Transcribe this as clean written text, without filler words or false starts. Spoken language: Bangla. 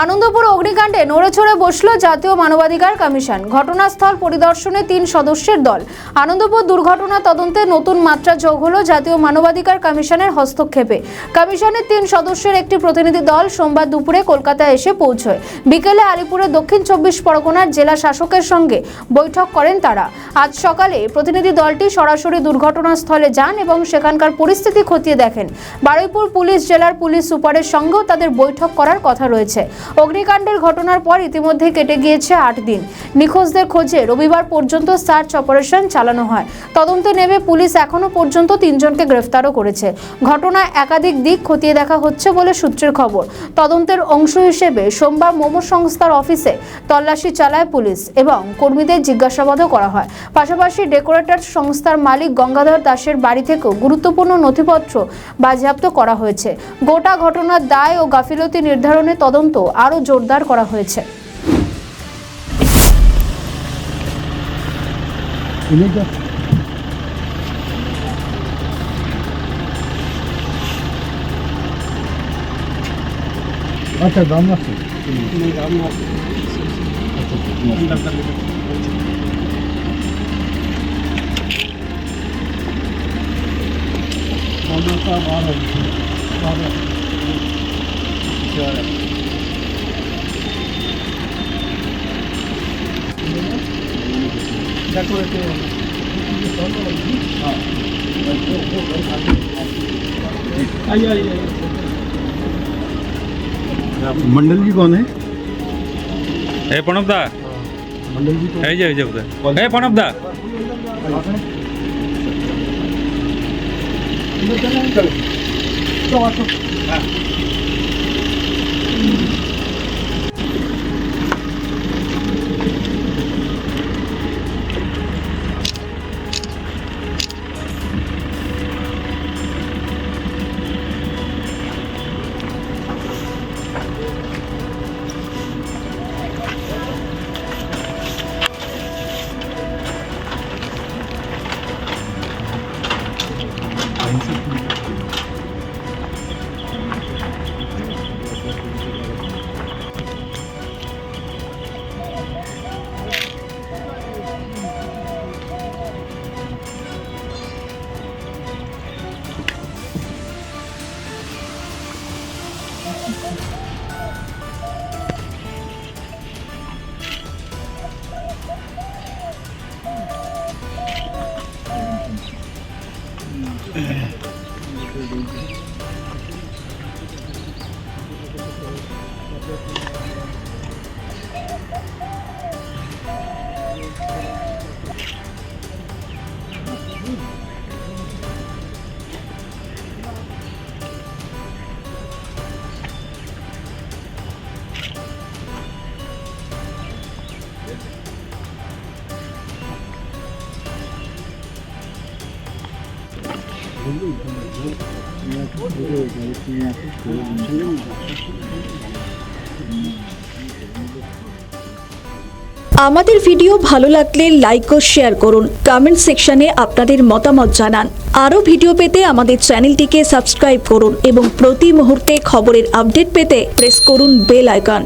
আনন্দপুর অগ্নিকাণ্ডে নড়েচড়ে বসল জাতীয় মানবাধিকার কমিশন। ঘটনাস্থল পরিদর্শনে 3 সদস্যের দল। আনন্দপুর দুর্ঘটনা তদন্তে নতুন মাত্রা যোগ হলো জাতীয় মানবাধিকার কমিশনের হস্তক্ষেপে। কমিশনের 3 সদস্যের একটি প্রতিনিধি দল সোমবার দুপুরে কলকাতায় এসে পৌঁছয়। বিকেলে আলিপুরের দক্ষিণ 24 পরগনার জেলা শাসকের সঙ্গে বৈঠক করেন তারা। আজ সকালে প্রতিনিধি দলটি সরাসরি দুর্ঘটনাস্থলে যান এবং সেখানকার পরিস্থিতি খতিয়ে দেখেন। বারুইপুর পুলিশ জেলার পুলিশ সুপারের সঙ্গেও তাদের বৈঠক করার কথা রয়েছে। অগ্নিকাণ্ডের ঘটনার পর ইতিমধ্যে কেটে গিয়েছে 8 দিন। নিখোঁজদের খোঁজে রবিবার পর্যন্ত সার্চ অপারেশন চালানো হয়। তদন্তে নেমে পুলিশ এখনো পর্যন্ত 3 জনকে গ্রেফতারও করেছে। ঘটনায় একাধিক দিক খতিয়ে দেখা হচ্ছে বলে সূত্রের খবর। তদন্তের অংশ হিসেবে সোমবার মোমো সংস্থার অফিসে তল্লাশি চালায় পুলিশ এবং কর্মীদের জিজ্ঞাসাবাদও করা হয়। পাশাপাশি ডেকোরেটর সংস্থার মালিক গঙ্গাধর দাসের বাড়ি থেকেও গুরুত্বপূর্ণ নথিপত্র বাজেয়াপ্ত করা হয়েছে। গোটা ঘটনার দায় ও গাফিলতি নির্ধারণে তদন্ত আরও জোরদার করা হয়েছে। আচ্ছা দাম আছে मंडल जी कौन है? ए प्रणब दा मंडल जी এই যে এই প্রণব দা আমাদের ভিডিও ভালো লাগলে লাইক ও শেয়ার করুন। কমেন্ট সেকশনে আপনাদের মতামত জানান। আরও ভিডিও পেতে আমাদের চ্যানেলটিকে সাবস্ক্রাইব করুন এবং প্রতি মুহূর্তে খবরের আপডেট পেতে প্রেস করুন বেল আইকন।